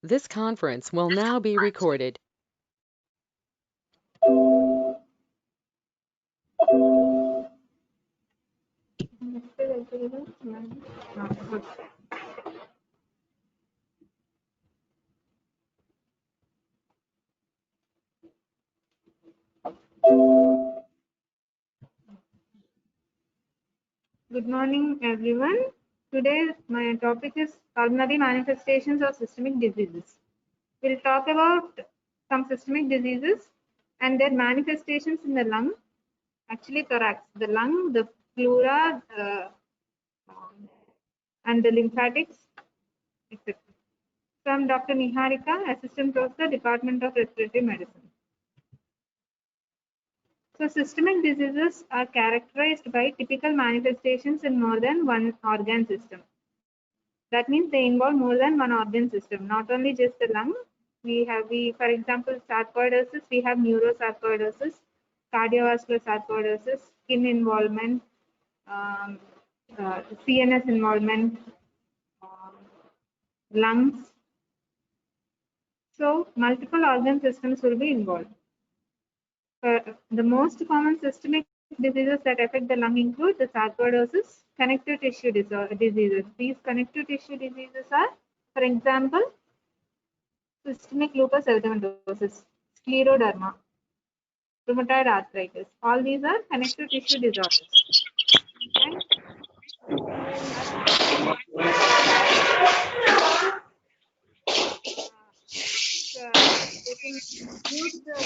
This conference will now be recorded. Good morning, everyone. Today, my topic is pulmonary manifestations of systemic diseases. We'll talk about some systemic diseases and their manifestations in the lung, actually thorax, the lung, the pleura, and the lymphatics, etc. So I'm Dr. Niharika, Assistant Professor, Department of Respiratory Medicine. So systemic diseases are characterized by typical manifestations in more than one organ system. That means they involve more than one organ system, not only just the lung. For example, sarcoidosis, we have neurosarcoidosis, cardiovascular sarcoidosis, skin involvement, um, CNS involvement, um, lungs. So multiple organ systems will be involved. The most common systemic diseases that affect the lung include the sarcoidosis, connective tissue diseases. These connective tissue diseases are, for example, systemic lupus erythematosus, scleroderma, rheumatoid arthritis. All these are connective tissue disorders. And they can include the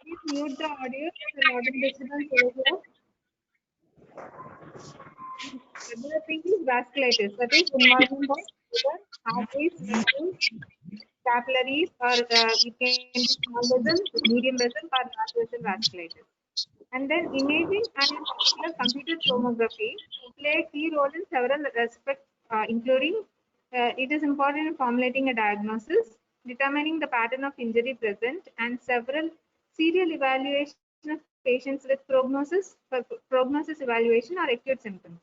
please mute the audio. The lot of disturbance over here. Another thing is vasculitis, that is involvement of liver, arteries, vessels, capillaries, or it can be small vessel, medium vessel, or large vessel vasculitis. And then imaging and in particular computed tomography play a key role in several aspects, including it is important in formulating a diagnosis, determining the pattern of injury present, and several serial evaluation of patients with prognosis evaluation or acute symptoms.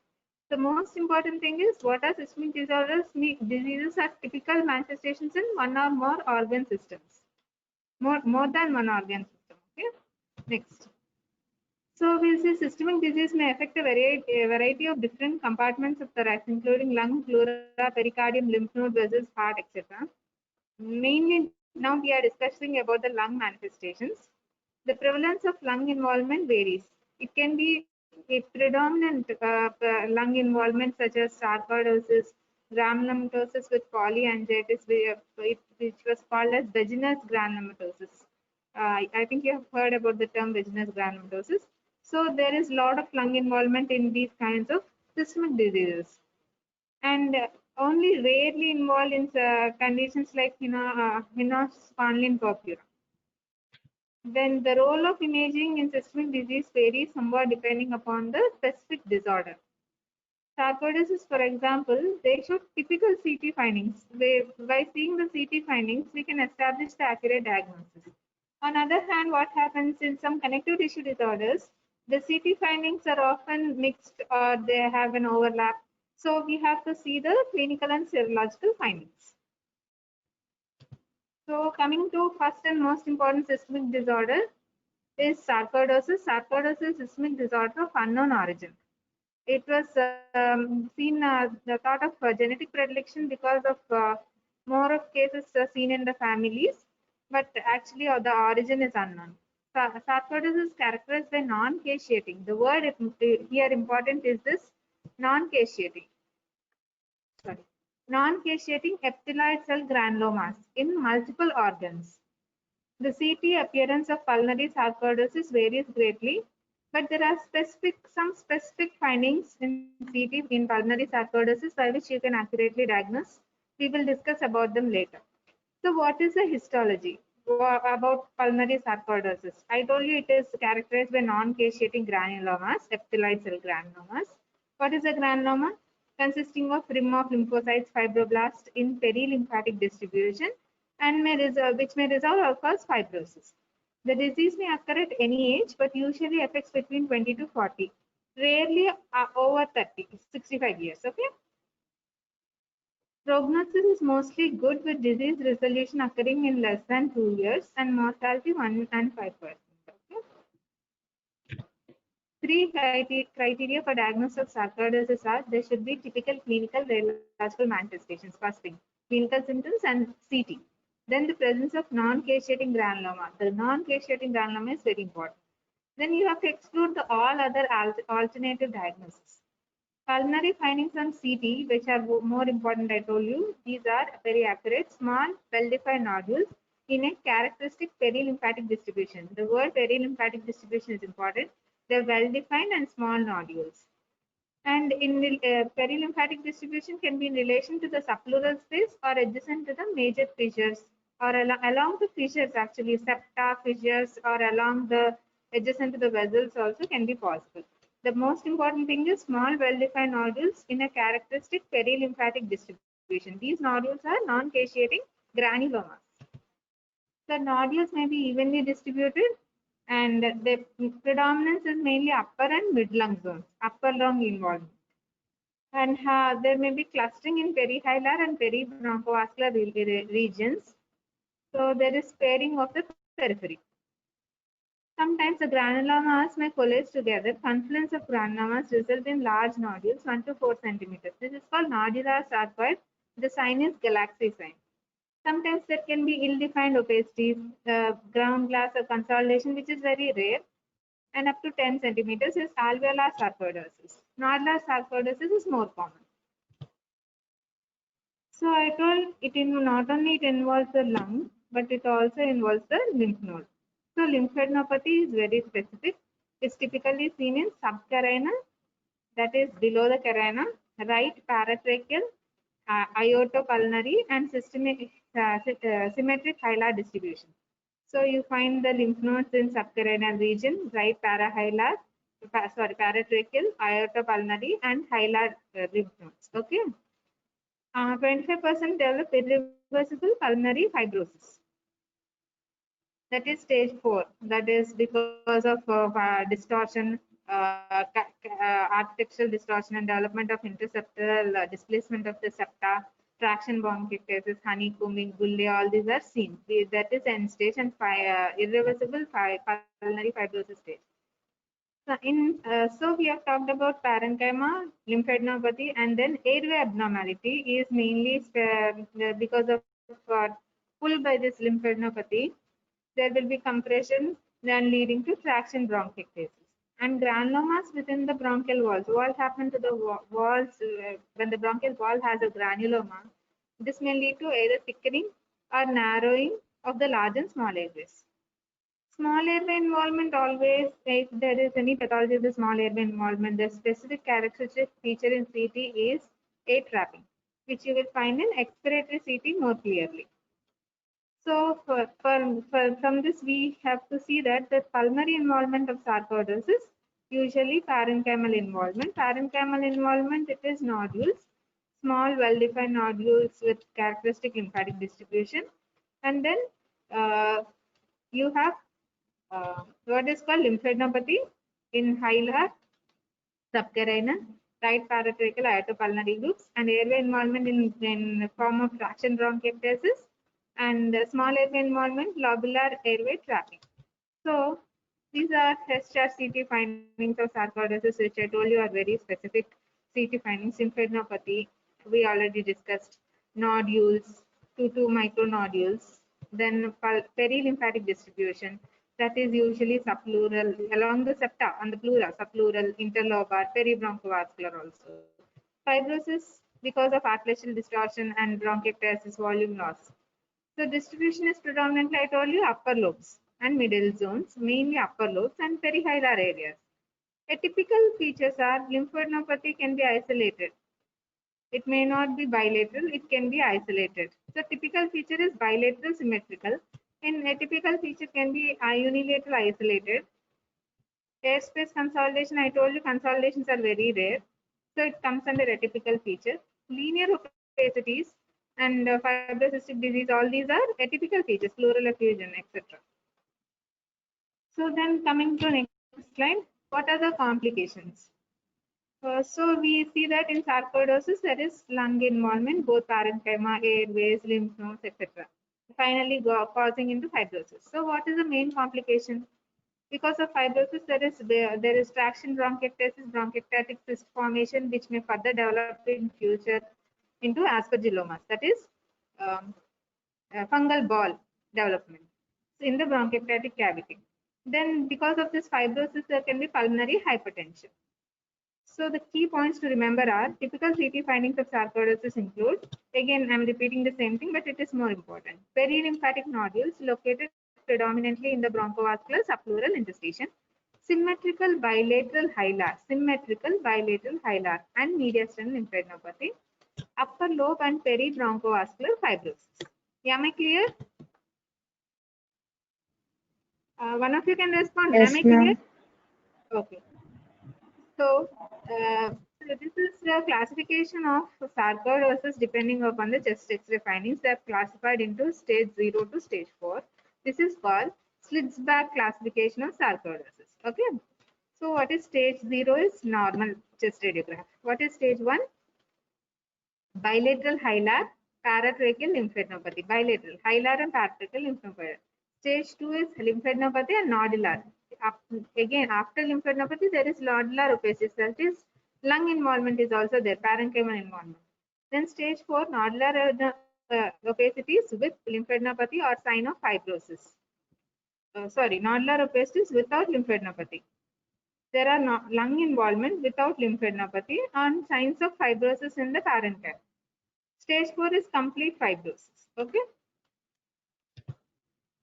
The most important thing is what are systemic disorders? Diseases are typical manifestations in one or more organ systems, more than one organ system. Okay, next. So we'll say systemic disease may affect a variety of different compartments of thorax, including lung, pleura, pericardium, lymph node, vessels, heart, etc. Mainly now we are discussing about the lung manifestations. The prevalence of lung involvement varies. It can be a predominant lung involvement such as sarcoidosis, granulomatosis with polyangiitis, which was called as vaginous granulomatosis. I think you have heard about the term vaginous granulomatosis. So there is a lot of lung involvement in these kinds of systemic diseases, and only rarely involved in conditions like Hina's-Spanlin purpura. Then the role of imaging in systemic disease varies somewhat depending upon the specific disorder. Sarcoidosis, for example, they show typical CT findings. By seeing the CT findings, we can establish the accurate diagnosis. On the other hand, what happens in some connective tissue disorders, the CT findings are often mixed or they have an overlap. So we have to see the clinical and serological findings. So coming to first and most important systemic disorder is sarcoidosis. Sarcoidosis is a systemic disorder of unknown origin. It was seen the thought of genetic predilection because of more of cases seen in the families, but actually the origin is unknown. Sarcoidosis is characterized by non-caseating. The word here important is this non-caseating. Sorry, non-caseating epithelioid cell granulomas in multiple organs. The CT appearance of pulmonary sarcoidosis varies greatly, but there are some specific findings in CT in pulmonary sarcoidosis by which you can accurately diagnose. We will discuss about them later. So what is the histology about pulmonary sarcoidosis? I told you it is characterized by non-caseating granulomas, epithelioid cell granulomas. What is a granuloma? Consisting of rim of lymphocytes, fibroblasts in perilymphatic distribution and which may resolve or cause fibrosis. The disease may occur at any age, but usually affects between 20 to 40, rarely over 30, 65 years. Okay. Prognosis is mostly good with disease resolution occurring in less than 2 years and mortality 1 and 5%. Okay. Three criteria for diagnosis of sarcoidosis are there should be typical clinical radiological manifestations, first thing, clinical symptoms and CT. Then the presence of non-caseating granuloma. The non-caseating granuloma is very important. Then you have to exclude all other alternative diagnoses. Pulmonary findings on CT, which are more important, I told you, these are very accurate, small, well-defined nodules in a characteristic perilymphatic distribution. The word perilymphatic distribution is important. They're well-defined and small nodules. And in the perilymphatic distribution can be in relation to the subpleural space or adjacent to the major fissures or along the fissures, actually, septa fissures or along the adjacent to the vessels also can be possible. The most important thing is small well-defined nodules in a characteristic perilymphatic distribution. These nodules are non-caseating granulomas. The nodules may be evenly distributed and the predominance is mainly upper and mid lung zones, upper lung involvement. And there may be clustering in perihilar and peribronchoscopal regions. So there is sparing of the periphery. Sometimes the granulomas may coalesce together. Confluence of granulomas result in large nodules 1 to 4 centimeters. This is called nodular sarcoid. The sign is galaxy sign. Sometimes there can be ill-defined opacities, ground glass or consolidation, which is very rare, and up to 10 centimeters is alveolar sarcoidosis. Nodular sarcoidosis is more common. So I told not only it involves the lung, but it also involves the lymph node. So lymphadenopathy is very specific. It's typically seen in subcarinal, that is below the carina, right paratracheal, aortopulmonary, and symmetric hilar distribution. So you find the lymph nodes in subcarinal region, right paratracheal, aortopulmonary, and hilar lymph nodes. Okay. 25% develop irreversible pulmonary fibrosis. That is stage 4. That is because of distortion, architectural distortion and development of interseptal displacement of the septa, traction bronchiectasis, honeycombing, bullae, all these are seen. That is end stage and irreversible pulmonary fibrosis stage. So we have talked about parenchyma, lymphadenopathy, and then airway abnormality is mainly because of pull by this lymphadenopathy. There will be compression, then leading to traction bronchiectasis. And granulomas within the bronchial walls. What happens to the walls when the bronchial wall has a granuloma? This may lead to either thickening or narrowing of the large and small airways. Small airway involvement always, if there is any pathology of the small airway involvement, the specific characteristic feature in CT is air trapping, which you will find in expiratory CT more clearly. So from this, we have to see that the pulmonary involvement of sarcoidosis, usually parenchymal involvement. Parenchymal involvement, it is nodules, small well-defined nodules with characteristic lymphatic distribution. And then you have what is called lymphadenopathy in hilar, subcarinal, right paratracheal, aortopulmonary groups, and airway involvement in form of traction bronchiectasis, and small airway involvement, lobular airway trapping. So these are HCR CT findings of sarcoidosis, which I told you are very specific CT findings. Lymphadenopathy, we already discussed. Nodules, 2 micronodules. Then perilymphatic distribution, that is usually subpleural along the septa on the pleura, subpleural, interlobar, peribronchoscopal also. Fibrosis because of arterial distortion and bronchiectasis, volume loss. So distribution is predominantly, I told you, upper lobes and middle zones, mainly upper lobes and perihilar areas. Atypical features are lymphadenopathy can be isolated. It may not be bilateral, it can be isolated. So typical feature is bilateral symmetrical. In atypical feature can be unilateral isolated. Airspace consolidation, I told you consolidations are very rare. So it comes under atypical feature. Linear opacities and fibrocystic disease. All these are atypical features, pleural effusion, etc. So then coming to next slide, what are the complications? So we see that in sarcoidosis there is lung involvement, both parenchyma, airways, lymph nodes, etc. Finally causing into fibrosis. So what is the main complication? Because of fibrosis, there is traction bronchiectasis, bronchiectatic cyst formation, which may further develop in future into aspergillomas. That is fungal ball development in the bronchiectatic cavity. Then, because of this fibrosis, there can be pulmonary hypertension. So the key points to remember are typical CT findings of sarcoidosis include, again I'm repeating the same thing but it is more important, perilymphatic nodules located predominantly in the bronchovascular subpleural interstitium, symmetrical bilateral hilar and mediastinal lymphadenopathy, upper lobe and peribronchovascular fibrosis. Am I clear? One of you can respond. Am Yes, I clear? ma'am. Okay. So this is the classification of sarcoidosis depending upon the chest X-ray findings. They are classified into stage 0 to stage 4. This is called Slitsback classification of sarcoidosis. Okay. So what is stage 0 is normal chest radiograph. What is stage 1? Bilateral hilar paratracheal lymphadenopathy. Bilateral hilar and paratracheal lymphadenopathy. Stage 2 is lymphadenopathy and nodular. Again, after lymphadenopathy, there is nodular opacities. That is, lung involvement is also there, parenchymal involvement. Then stage 4, nodular opacities with lymphadenopathy or sign of fibrosis. Nodular opacities without lymphadenopathy. There are lung involvement without lymphadenopathy and signs of fibrosis in the parenchyma. Stage 4 is complete fibrosis. Okay.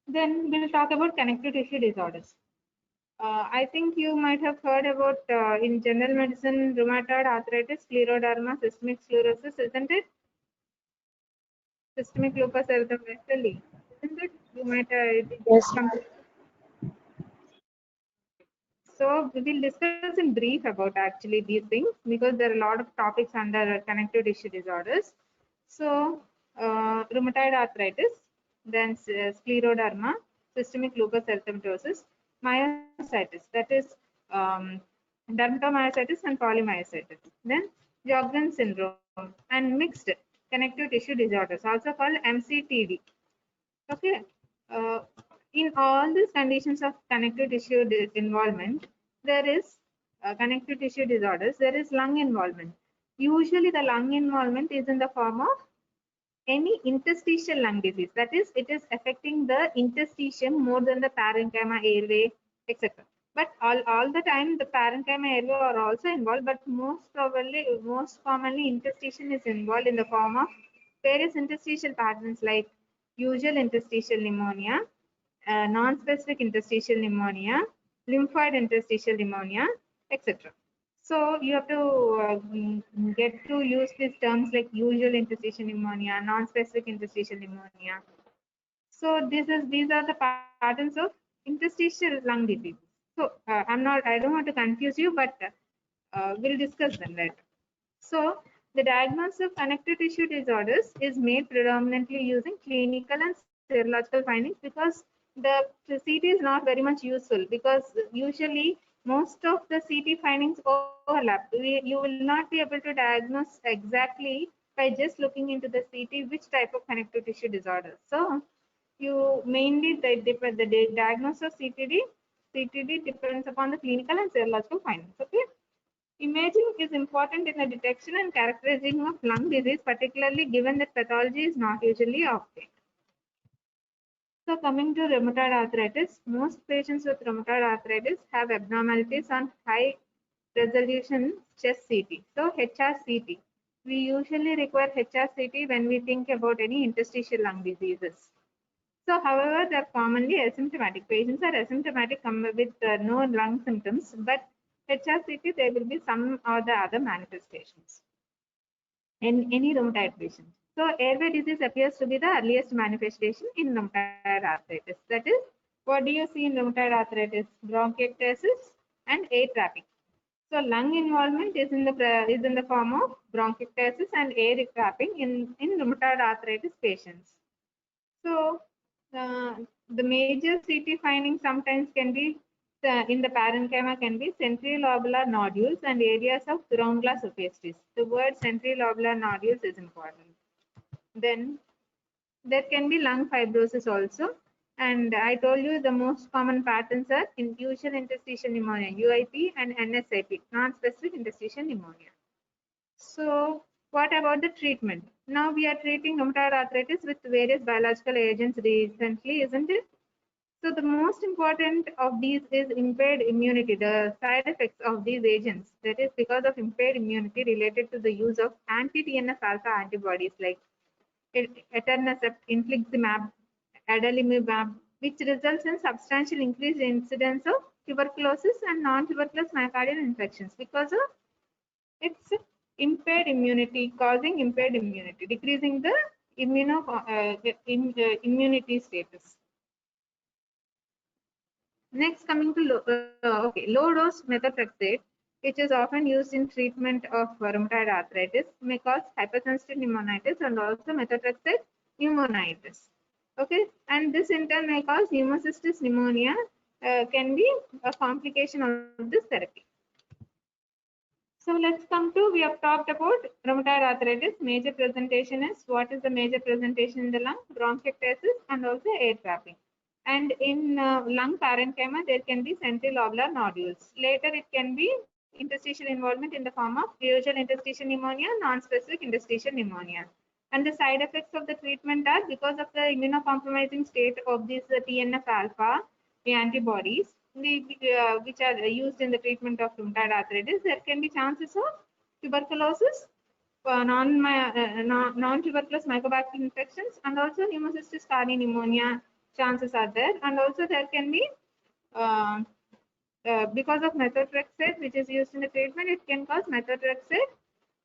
Then we'll talk about connective tissue disorders. I think you might have heard about in general medicine rheumatoid arthritis, scleroderma, systemic sclerosis, isn't it? Systemic lupus erythematosus, isn't it? You might Yes, come. ma'am. So we will discuss in brief about actually these things because there are a lot of topics under connective tissue disorders. So rheumatoid arthritis, then scleroderma, systemic lupus erythematosus, myositis, that is dermatomyositis and polymyositis. Then Sjogren's syndrome and mixed connective tissue disorders, also called MCTD. Okay. Uh, in all these conditions of connective tissue involvement, there is connective tissue disorders, there is lung involvement. Usually the lung involvement is in the form of any interstitial lung disease. That is, it is affecting the interstitium more than the parenchyma, airway, etc. But all the time the parenchyma, airway are also involved, but most commonly interstitium is involved in the form of various interstitial pathogens like usual interstitial pneumonia, non-specific interstitial pneumonia, lymphoid interstitial pneumonia, etc. So you have to get to use these terms like usual interstitial pneumonia, non-specific interstitial pneumonia. So these are the patterns of interstitial lung disease. So I don't want to confuse you, but we'll discuss them later. So the diagnosis of connective tissue disorders is made predominantly using clinical and serological findings because the CT is not very much useful because usually most of the CT findings overlap. You will not be able to diagnose exactly by just looking into the CT which type of connective tissue disorder. So you mainly the diagnosis of CTD depends upon the clinical and serological findings. Okay. Imaging is important in the detection and characterizing of lung disease, particularly given that pathology is not usually obtained. So coming to rheumatoid arthritis, most patients with rheumatoid arthritis have abnormalities on high resolution chest CT. So HRCT. We usually require HRCT when we think about any interstitial lung diseases. So however, they are commonly asymptomatic. Patients are asymptomatic with no lung symptoms, but HRCT, there will be some or the other manifestations in any rheumatoid patient. So airway disease appears to be the earliest manifestation in rheumatoid arthritis. That is, what do you see in rheumatoid arthritis? Bronchiectasis and air trapping. So lung involvement is in the form of bronchiectasis and air trapping in rheumatoid arthritis patients. So the major CT findings sometimes can be in the parenchyma can be centrilobular nodules and areas of ground glass opacities. The word centrilobular nodules is important. Then there can be lung fibrosis also. And I told you the most common patterns are usual interstitial pneumonia, UIP, and NSIP, non-specific interstitial pneumonia. So what about the treatment? Now we are treating rheumatoid arthritis with various biological agents recently, isn't it? So the most important of these is impaired immunity, the side effects of these agents. That is because of impaired immunity related to the use of anti-TNF alpha antibodies like etanercept, infliximab, adalimumab, which results in substantial increased incidence of tuberculosis and non-tuberculous myocardial infections because of its impaired immunity, causing impaired immunity, decreasing the immunity status. Next, coming to low dose methotrexate, which is often used in treatment of rheumatoid arthritis, may cause hypersensitive pneumonitis and also methotrexate pneumonitis. Okay, and this in turn may cause pneumocystis pneumonia, can be a complication of this therapy. So let's come to, we have talked about rheumatoid arthritis. Major presentation is, what is the major presentation in the lung? Bronchiectasis and also air trapping. And in lung parenchyma, there can be centrilobular nodules. Later, it can be interstitial involvement in the form of usual interstitial pneumonia, non-specific interstitial pneumonia. And the side effects of the treatment are, because of the immunocompromising state of this TNF alpha, the antibodies, which are used in the treatment of rheumatoid arthritis, there can be chances of tuberculosis, non-tuberculous mycobacterial infections, and also pneumocystis carini pneumonia chances are there. And also there can be, because of methotrexate, which is used in the treatment, it can cause methotrexate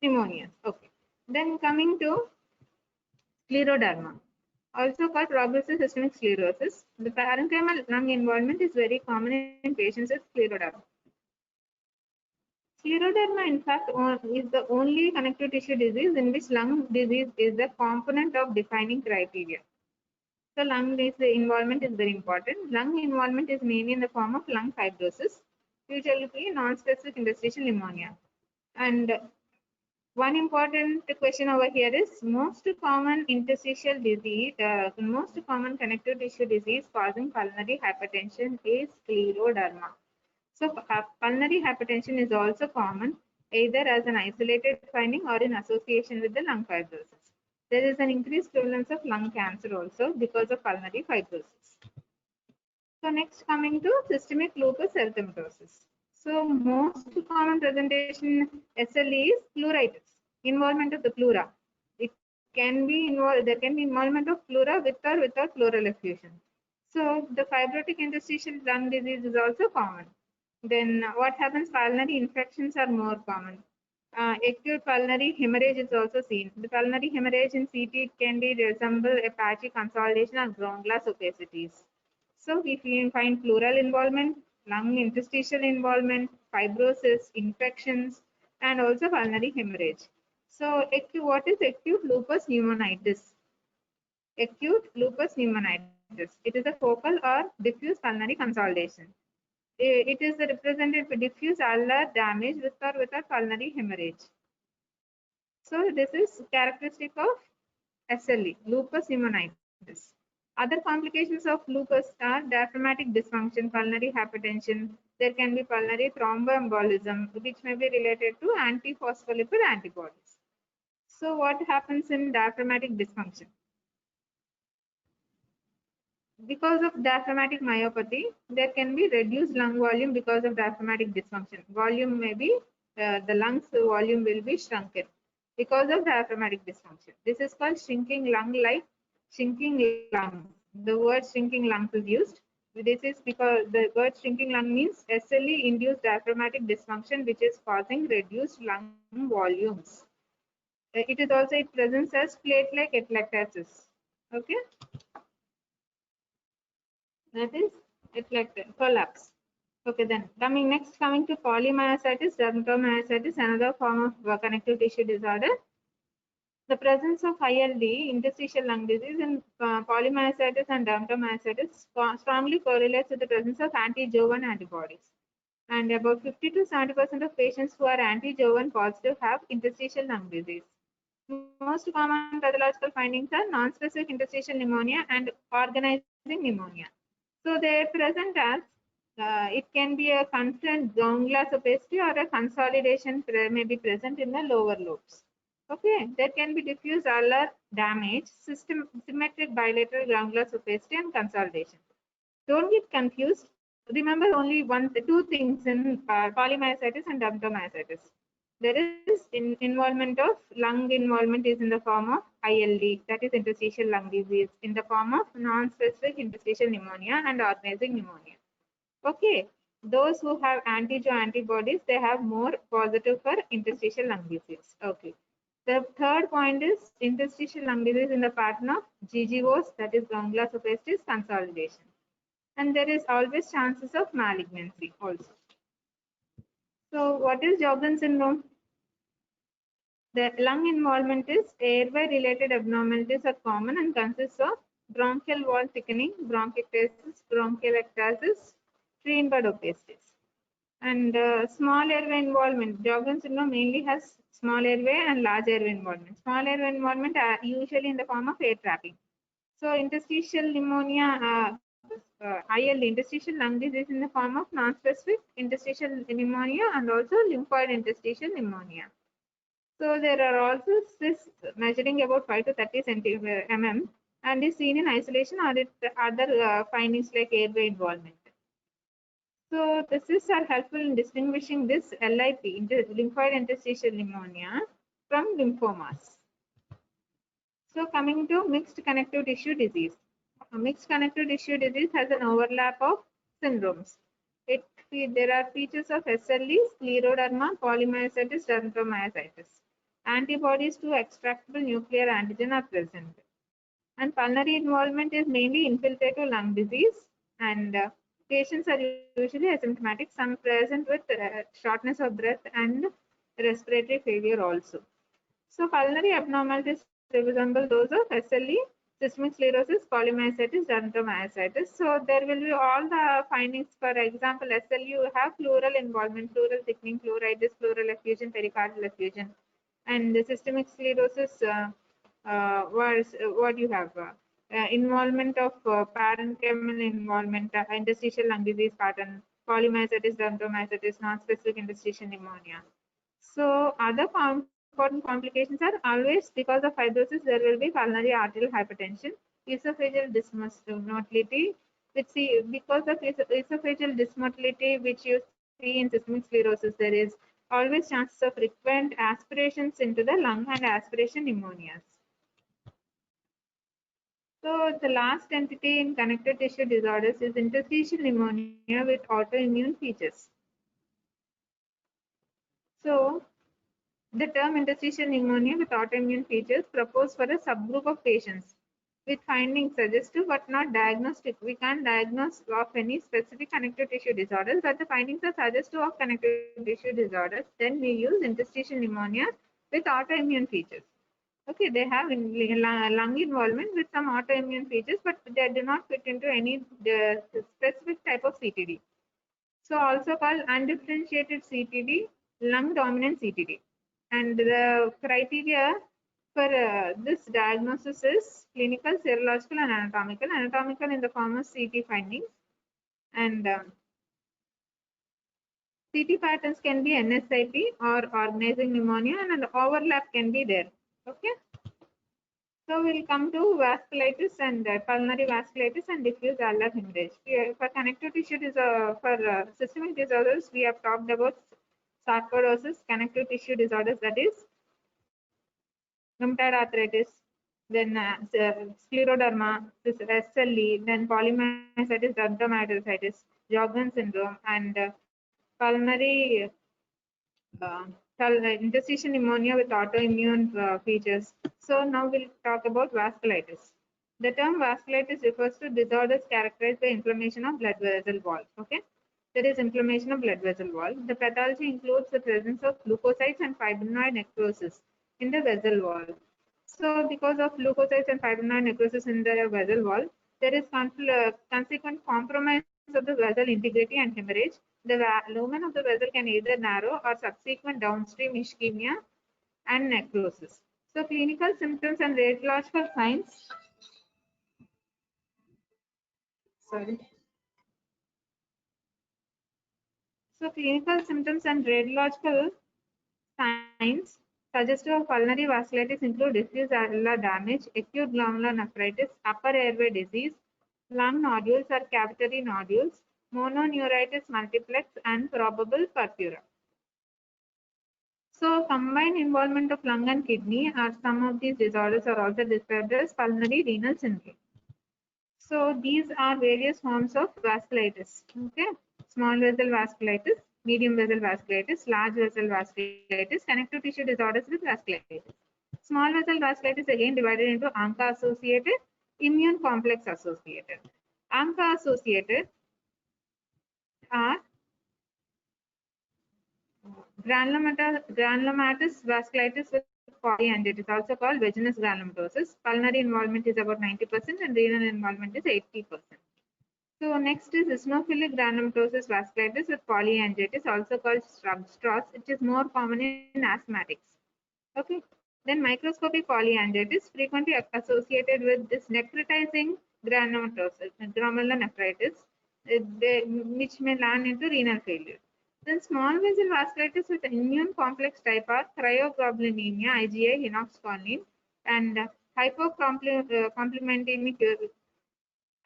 pneumonia. Okay. Then coming to scleroderma, also called progressive systemic sclerosis. The parenchymal lung involvement is very common in patients with scleroderma. Scleroderma, in fact, is the only connective tissue disease in which lung disease is a component of defining criteria. So lung involvement is very important. Lung involvement is mainly in the form of lung fibrosis, usually non-specific interstitial pneumonia. And one important question over here is, most common interstitial disease, most common connective tissue disease causing pulmonary hypertension is scleroderma. So pulmonary hypertension is also common either as an isolated finding or in association with the lung fibrosis. There is an increased prevalence of lung cancer also because of pulmonary fibrosis. So next, coming to systemic lupus erythematosus. So most common presentation SLE is pleuritis, involvement of the pleura. It can be involved, there can be involvement of pleura with or without pleural effusion. So the fibrotic interstitial lung disease is also common. Then what happens? Pulmonary infections are more common. Acute pulmonary hemorrhage is also seen. The pulmonary hemorrhage in CT can be resemble a patchy consolidation or ground glass opacities. So if you find pleural involvement, lung interstitial involvement, fibrosis, infections, and also pulmonary hemorrhage. So what is acute lupus pneumonitis? Acute lupus pneumonitis. It is a focal or diffuse pulmonary consolidation. It is represented by diffuse alveolar damage with or without pulmonary hemorrhage. So this is characteristic of SLE, lupus pneumonitis. Other complications of lupus are diaphragmatic dysfunction, pulmonary hypertension. There can be pulmonary thromboembolism, which may be related to antiphospholipid antibodies. So what happens in diaphragmatic dysfunction? Because of diaphragmatic myopathy, there can be reduced lung volume because of diaphragmatic dysfunction. Volume may be, the lungs volume will be shrunken because of diaphragmatic dysfunction. This is called shrinking lung, like shrinking lungs. The word shrinking lungs is used. This is because the word shrinking lung means SLE induced diaphragmatic dysfunction, which is causing reduced lung volumes. It is also, it presents as plate-like atelectasis. Okay. That is collapse. Okay, then coming to polymyositis, dermatomyositis, another form of connective tissue disorder. The presence of ILD, interstitial lung disease, in polymyositis and dermatomyositis strongly correlates with the presence of anti-Jo1 antibodies. And about 50 to 70% of patients who are anti-Jo1 positive have interstitial lung disease. Most common pathological findings are non-specific interstitial pneumonia and organizing pneumonia. So they present as it can be a concurrent ground glass opacity or a consolidation may be present in the lower lobes. Okay, there can be diffuse ulnar damage, symmetric bilateral ground glass opacity and consolidation. Don't get confused. Remember only two things in polymyositis and dermatomyositis. There is involvement of lung involvement is in the form of ILD, that is interstitial lung disease, in the form of non-specific interstitial pneumonia and organizing pneumonia. Okay, those who have anti-Jo antibodies, they have more positive for interstitial lung disease. Okay. The third point is interstitial lung disease in the pattern of GGOs, that is ground glass opacities, consolidation. And there is always chances of malignancy also. So what is Sjogren's syndrome? The lung involvement is airway related abnormalities are common and consists of bronchial wall thickening, bronchiectasis, bronchial ectasis, tree bud opacities. And small airway involvement. Sjogren's syndrome mainly has small airway and large airway involvement. Small airway involvement are usually in the form of air trapping. So interstitial pneumonia, ILD, interstitial lung disease in the form of non-specific interstitial pneumonia and also lymphoid interstitial pneumonia. So there are also cysts measuring about 5 to 30 mm and is seen in isolation or with other findings like airway involvement. So the cysts are helpful in distinguishing this LIP, lymphoid interstitial pneumonia, from lymphomas. So coming to mixed connective tissue disease. A mixed connective tissue disease has an overlap of syndromes. There are features of SLE, scleroderma, polymyositis, dermatomyositis. Antibodies to extractable nuclear antigen are present. And pulmonary involvement is mainly infiltrative lung disease, and patients are usually asymptomatic, some present with shortness of breath and respiratory failure also. So pulmonary abnormalities resemble those of SLE, systemic sclerosis, polymyositis, dermatomyositis. So there will be all the findings. For example, SLE, you have pleural involvement, pleural thickening, pleuritis, pleural effusion, pericardial effusion. And the systemic sclerosis was what you have involvement of parenchymal involvement, interstitial lung disease pattern, polymyositis, dermatomyositis, non-specific interstitial pneumonia. So other important complications are always because of fibrosis. There will be pulmonary arterial hypertension, esophageal dysmotility, because of esophageal dysmotility, which you see in systemic sclerosis, there is always chances of frequent aspirations into the lung and aspiration pneumonias. So the last entity in connective tissue disorders is interstitial pneumonia with autoimmune features. So the term interstitial pneumonia with autoimmune features proposed for a subgroup of patients with findings suggestive but not diagnostic. We can't diagnose of any specific connective tissue disorders, but the findings are suggestive of connective tissue disorders. Then we use interstitial pneumonia with autoimmune features. Okay, they have lung involvement with some autoimmune features, but they do not fit into any specific type of CTD. So also called undifferentiated CTD, lung dominant CTD. And the criteria for this diagnosis is clinical, serological, and anatomical. Anatomical in the form of CT findings. And CT patterns can be NSIP or organizing pneumonia, and an overlap can be there. Okay. So we'll come to vasculitis and pulmonary vasculitis and diffuse alveolar hemorrhage. For connective tissue for systemic disorders, we have talked about sarcoidosis, connective tissue disorders, that is rheumatoid arthritis, then scleroderma, SLE, then polymyositis, dermatomyositis, Sjogren's syndrome, and pulmonary interstitial pneumonia with autoimmune features. So now we'll talk about vasculitis. The term vasculitis refers to disorders characterized by inflammation of blood vessel wall. Okay. There is inflammation of blood vessel wall. The pathology includes the presence of leukocytes and fibrinoid necrosis in the vessel wall. So, because of leukocytes and fibrinoid necrosis in the vessel wall, there is consequent compromise of the vessel integrity and hemorrhage. The lumen of the vessel can either narrow or subsequent downstream ischemia and necrosis. So, clinical symptoms and radiological signs. Sorry. So, clinical symptoms and radiological signs suggestive of pulmonary vasculitis include diffuse alveolar damage, acute glomerular nephritis, upper airway disease, lung nodules or cavitary nodules, mononeuritis multiplex, and probable purpura. So, combined involvement of lung and kidney or some of these disorders are also described as pulmonary renal syndrome. So, these are various forms of vasculitis. Okay, small vessel vasculitis, medium vessel vasculitis, large vessel vasculitis, connective tissue disorders with vasculitis. Small vessel vasculitis again divided into ANCA associated, immune complex associated. ANCA associated are granulomatous vasculitis with polyangiitis, also called vaginous granulomatosis. Pulmonary involvement is about 90% and renal involvement is 80%. So next is eosinophilic granulomatosis vasculitis with polyangiitis, also called Strauss. It is more common in asthmatics. Okay. Then microscopic polyangiitis, frequently associated with this necrotizing granulomatosis, glomerulonephritis, which may land into renal failure. Then small vessel vasculitis with immune complex type are cryoglobulinemia, IgA, hinox-choline, and hypocomplementemic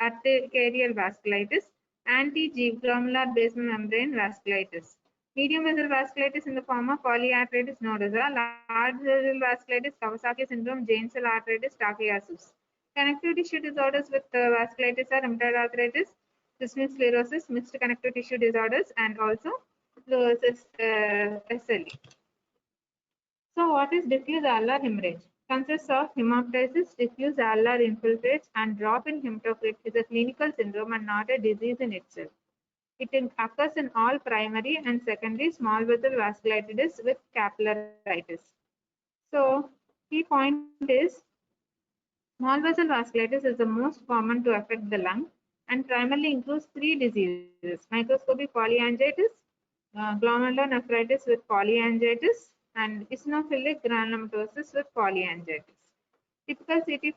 arterial vasculitis, anti-glomerular basement membrane vasculitis. Medium vessel vasculitis in the form of polyarteritis nodosa, large vessel vasculitis, Kawasaki syndrome, James cell arteritis, Takayasu. Connective tissue disorders with vasculitis are rheumatoid arthritis, systemic sclerosis, mixed connective tissue disorders, and also SLE. So, what is diffuse alveolar hemorrhage? Consists of hemoptysis, diffuse alveolar infiltrates, and drop in hematocrit is a clinical syndrome and not a disease in itself. It occurs in all primary and secondary small vessel vasculitis with capillaritis. So, key point is small vessel vasculitis is the most common to affect the lung and primarily includes three diseases: microscopic polyangiitis, glomerulonephritis with polyangiitis, and eosinophilic granulomatosis with polyangiitis. Typical CT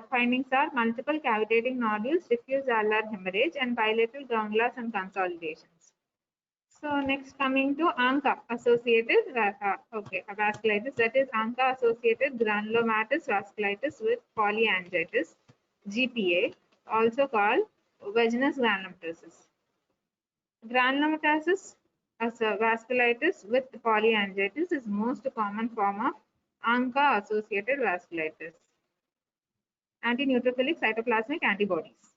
findings are multiple cavitating nodules, diffuse alveolar hemorrhage, and bilateral granulars and consolidations. So next, coming to ANCA associated vasculitis, that is ANCA associated granulomatous vasculitis with polyangiitis, GPA, also called vaginous granulomatosis. Granulomatosis as a vasculitis with polyangiitis is most common form of ANCA associated vasculitis. Anti-neutrophilic cytoplasmic antibodies.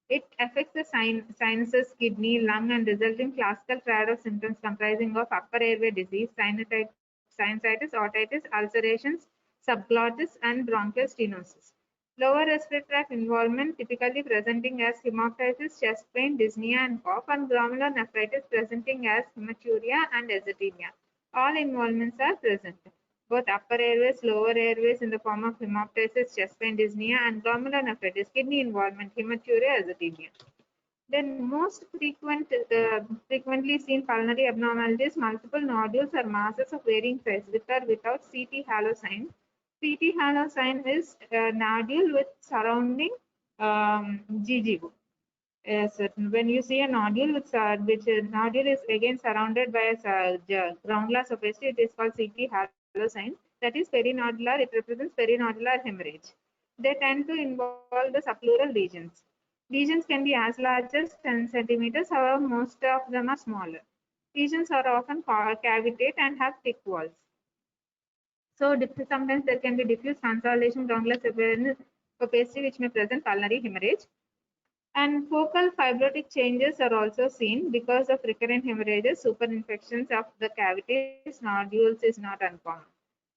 It affects the sinuses, kidney, lung, and result in classical triad of symptoms comprising of upper airway disease, sinusitis, otitis, ulcerations, subglottis, and bronchial stenosis. Lower respiratory tract involvement typically presenting as hemoptysis, chest pain, dyspnea, and cough, and glomerular nephritis presenting as hematuria and azotemia. All involvements are present. Both upper airways, lower airways in the form of hemoptysis, chest pain, dyspnea, and glomerular nephritis, kidney involvement, hematuria, azotemia. Then most frequently seen pulmonary abnormalities, multiple nodules or masses of varying size with or without CT halo sign. CT halo sign is a nodule with surrounding GGO. Yes, when you see a nodule which nodule is again surrounded by a ground-glass opacity, it is called CT halo sign. That is perinodular. It represents perinodular hemorrhage. They tend to involve the subpleural regions. Lesions can be as large as 10 centimeters. However, most of them are smaller. Lesions are often cavitate and have thick walls. So sometimes there can be diffuse consolidation, ground-glass opacity, which may present pulmonary hemorrhage. And focal fibrotic changes are also seen because of recurrent hemorrhages. Superinfections of the cavities, nodules is not uncommon.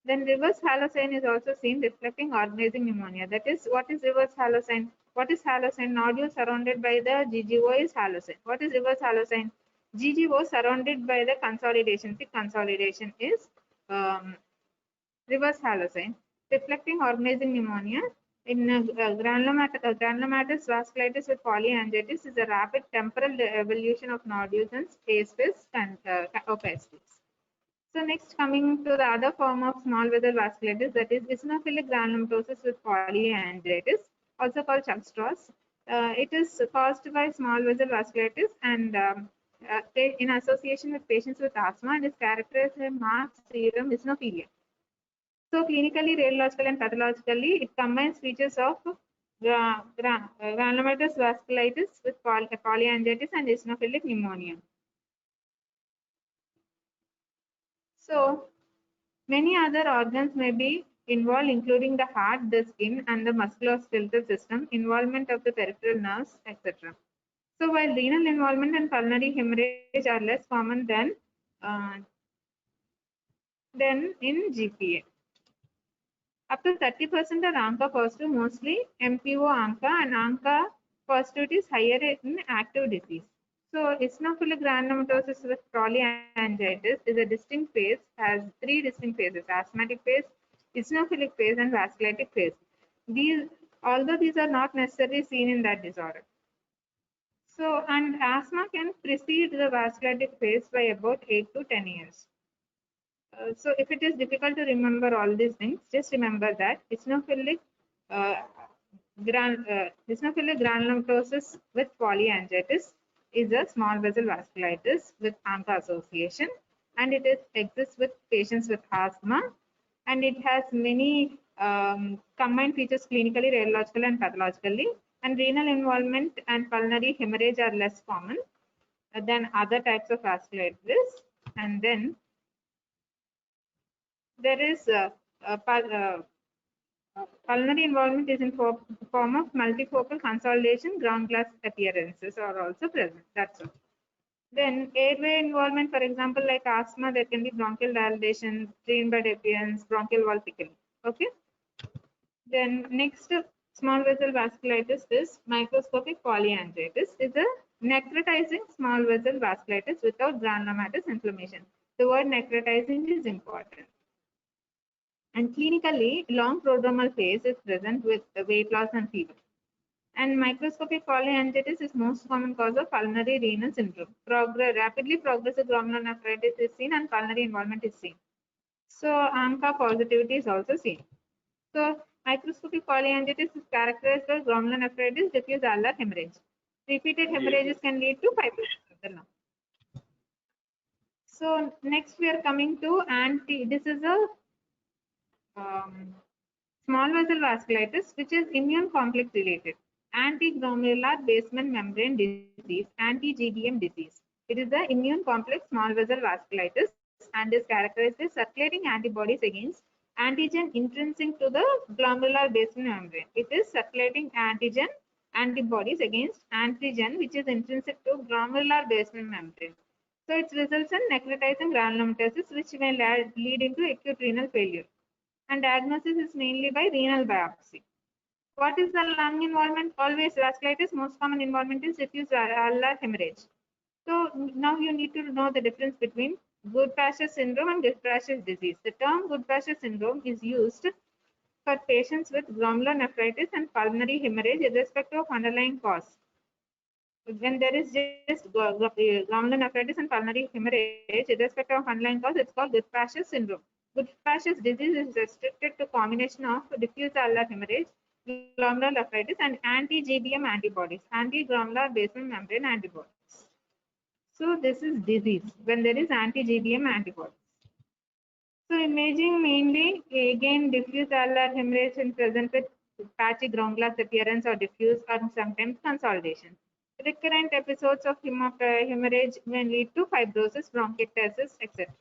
Then reverse halo sign is also seen, reflecting organizing pneumonia. That is, what is reverse halo sign? What is halo sign? Nodule surrounded by the GGO is halo sign. What is reverse halo sign? GG was surrounded by the consolidation. See, consolidation is reverse halo sign, reflecting organizing pneumonia. In granulomatous vasculitis with polyangiitis is a rapid temporal evolution of nodules and space and opacities. So next, coming to the other form of small vessel vasculitis, that is eosinophilic granulomatosis with polyangiitis, also called Chuck straws. It is caused by small vessel vasculitis and in association with patients with asthma and is characterized by marked serum eosinophilia. So clinically, radiologically, and pathologically, it combines features of granulomatous vasculitis with polyangiitis and eosinophilic pneumonia. So many other organs may be involved, including the heart, the skin, and the musculoskeletal system, involvement of the peripheral nerves, etc. So while renal involvement and pulmonary hemorrhage are less common than in GPA. Up to 30% are ANCA positive, mostly MPO ANCA, and ANCA positivity is higher in active disease. So eosinophilic granulomatosis with polyangiitis is a distinct phase, has three distinct phases: asthmatic phase, eosinophilic phase, and vasculitic phase. Although these are not necessarily seen in that disorder. So, and asthma can precede the vasculitic phase by about 8 to 10 years. So if it is difficult to remember all these things, just remember that eosinophilic granulomatosis with polyangiitis is a small vessel vasculitis with ANCA association, and it exists with patients with asthma, and it has many combined features clinically, radiologically, and pathologically. And renal involvement and pulmonary hemorrhage are less common than other types of vasculitis. And then there is pulmonary involvement is in form of multifocal consolidation, ground glass appearances are also present. That's all. Then airway involvement, for example, like asthma, there can be bronchial dilation, drain bed appearance, bronchial wall thickening. Okay. Then next, small vessel vasculitis is microscopic polyangiitis. Is a necrotizing small vessel vasculitis without granulomatous inflammation. The word necrotizing is important. And clinically, long prodromal phase is present with weight loss and fever. And microscopic polyangiitis is most common cause of pulmonary renal syndrome. Rapidly progressive glomerulonephritis is seen and pulmonary involvement is seen. So ANCA positivity is also seen. So microscopic polyangiitis is characterized by glomerulonephritis, diffuse alveolar hemorrhage. Repeated hemorrhages can lead to fibrosis of the lung. So next we are coming to this is a small vessel vasculitis, which is immune complex related. Anti-glomerular basement membrane disease, anti-GBM disease. It is the immune complex small vessel vasculitis and is characterized by circulating antibodies against antigen intrinsic to the glomerular basement membrane. It is circulating antigen antibodies against antigen which is intrinsic to glomerular basement membrane. So it results in necrotizing granulomatosis, which may lead into acute renal failure. And diagnosis is mainly by renal biopsy. What is the lung involvement? Always vasculitis, most common involvement is diffuse alveolar hemorrhage. So now you need to know the difference between Goodpasture syndrome and Goodpasture disease. The term Goodpasture syndrome is used for patients with glomerulonephritis and pulmonary hemorrhage irrespective of underlying cause. When there is just glomerulonephritis and pulmonary hemorrhage irrespective of underlying cause, it's called Goodpasture syndrome. Goodpasture's disease is restricted to combination of diffuse alveolar hemorrhage, glomerulonephritis, and anti-GBM antibodies, anti-glomerular basement membrane antibodies. So this is disease when there is anti-GBM antibodies. So imaging mainly, again, diffuse alveolar hemorrhage and present with patchy ground glass appearance or diffuse or sometimes consolidation. Recurrent episodes of hemorrhage may lead to fibrosis, bronchiectasis, etc.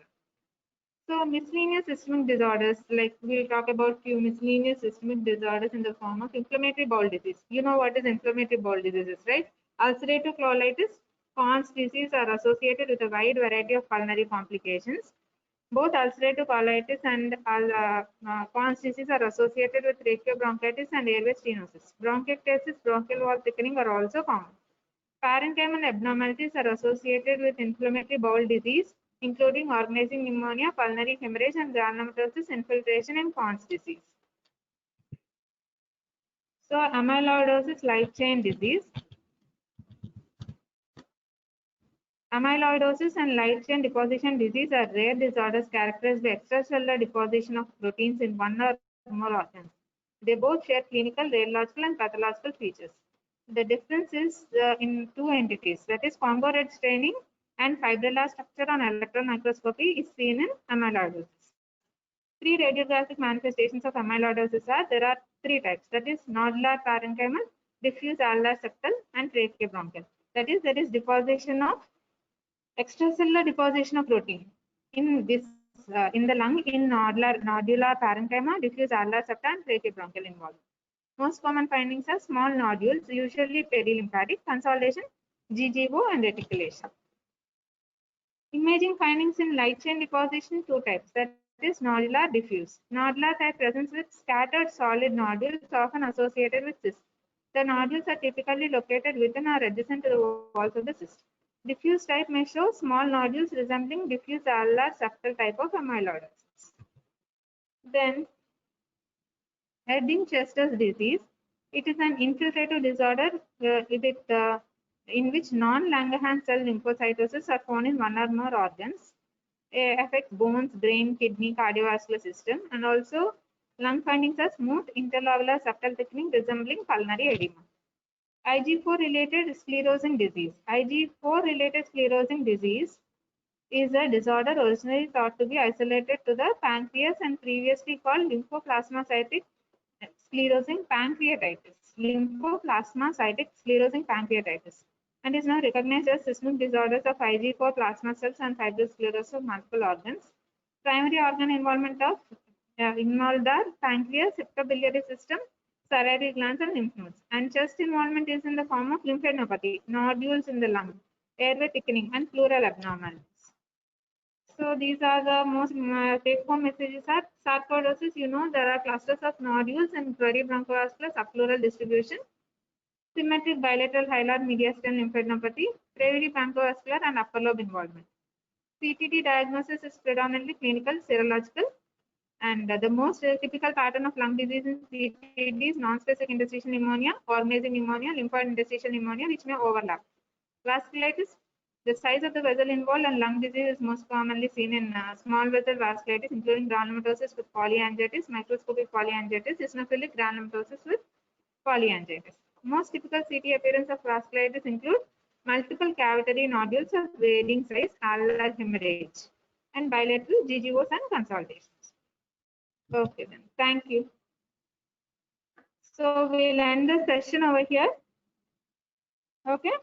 So miscellaneous systemic disorders, like we'll talk about few miscellaneous systemic disorders in the form of inflammatory bowel disease. You know what is inflammatory bowel diseases, right? Ulcerative colitis, Crohn's disease are associated with a wide variety of pulmonary complications. Both ulcerative colitis and Crohn's disease are associated with tracheobronchitis and airway stenosis. Bronchiectasis, bronchial wall thickening are also common. Parenchymal abnormalities are associated with inflammatory bowel disease, including organizing pneumonia, pulmonary hemorrhage, and granulomatosis infiltration and Conn's disease. So, amyloidosis light chain disease. Amyloidosis and light chain deposition disease are rare disorders characterized by extracellular deposition of proteins in one or more organs. They both share clinical, radiological, and pathological features. The difference is in two entities, that is, Congo red staining and fibrillar structure on electron microscopy is seen in amyloidosis. Three radiographic manifestations of amyloidosis are, there are three types, that is nodular parenchymal, diffuse alveolar septal, and tracheobronchial. That is, there is deposition of extracellular deposition of protein in this in the lung in nodular parenchyma, diffuse alveolar septa, and tracheobronchial involved. Most common findings are small nodules, usually perilymphatic, consolidation, GGO, and reticulation. Imaging findings in light chain deposition, two types, that is nodular, diffuse. Nodular type presents with scattered solid nodules often associated with cysts. The nodules are typically located within or adjacent to the walls of the cyst. Diffuse type may show small nodules resembling diffuse alveolar septal type of amyloidosis. Then, Erding-Chester's disease. It is an infiltrative disorder in which non-Langerhans cell lymphocytosis are found in one or more organs. It affects bones, brain, kidney, cardiovascular system, and also lung findings are smooth interlobular septal thickening resembling pulmonary edema. IG4 related sclerosing disease. IG4 related sclerosing disease is a disorder originally thought to be isolated to the pancreas and previously called lymphoplasmacytic sclerosing pancreatitis, lymphoplasmacytic sclerosing pancreatitis, and is now recognized as systemic disorders of IG4 plasma cells and fibrous sclerosis of multiple organs. Primary organ involvement of involved are pancreas, hepatobiliary system, thyroid glands, and lymph nodes. And chest involvement is in the form of lymphadenopathy, nodules in the lung, airway thickening, and pleural abnormalities. So these are the most take-home messages are sarcoidosis. You know there are clusters of nodules and peribronchoascular subpleural distribution, symmetric bilateral hilar mediastinal lymphadenopathy, peripancreascular and upper lobe involvement. CTD diagnosis is predominantly clinical, serological, and the most typical pattern of lung disease in CTD is non-specific interstitial pneumonia, organizing pneumonia, lymphoid interstitial pneumonia, which may overlap. Vasculitis. The size of the vessel involved and lung disease is most commonly seen in small vessel vasculitis, including granulomatosis with polyangiitis, microscopic polyangiitis, eosinophilic granulomatosis with polyangiitis. Most typical CT appearance of vasculitis include multiple cavitary nodules of varying size, alveolar hemorrhage, and bilateral GGOs and consolidations. Okay, then. Thank you. So we'll end the session over here. Okay.